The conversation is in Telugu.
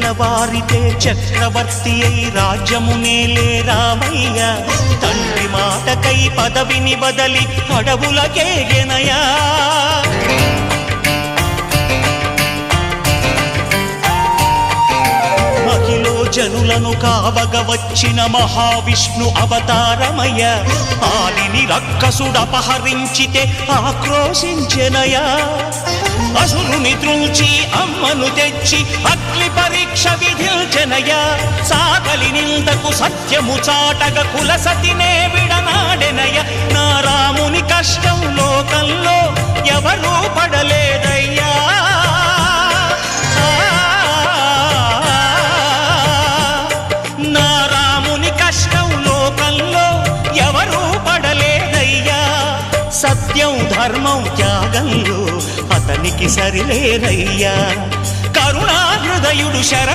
తెల్లవారితే చక్రవర్తి అయి రాజ్యమునేలే రామయ్య తండ్రి మాటకై పదవిని బదలి అడవులకేగెనయా జనులను కావగ వచ్చిన మహావిష్ణు అవతారమయ ఆలిని రక్కసుడపహరించితే ఆక్రోశించెనయా అసురుని త్రుంచి అమ్మను తెచ్చి అగ్ని పరీక్ష విధించెనయా సాగలి నిందకు సత్యము చాటగ కులసతినే విడనాడెనయ నా రాముని కష్టం లోకంలో ఎవరూ పడలేదయ్యా సత్యం ధర్మం త్యాగంలో అతనికి సరిలేరయ్యా కరుణా హృదయుడు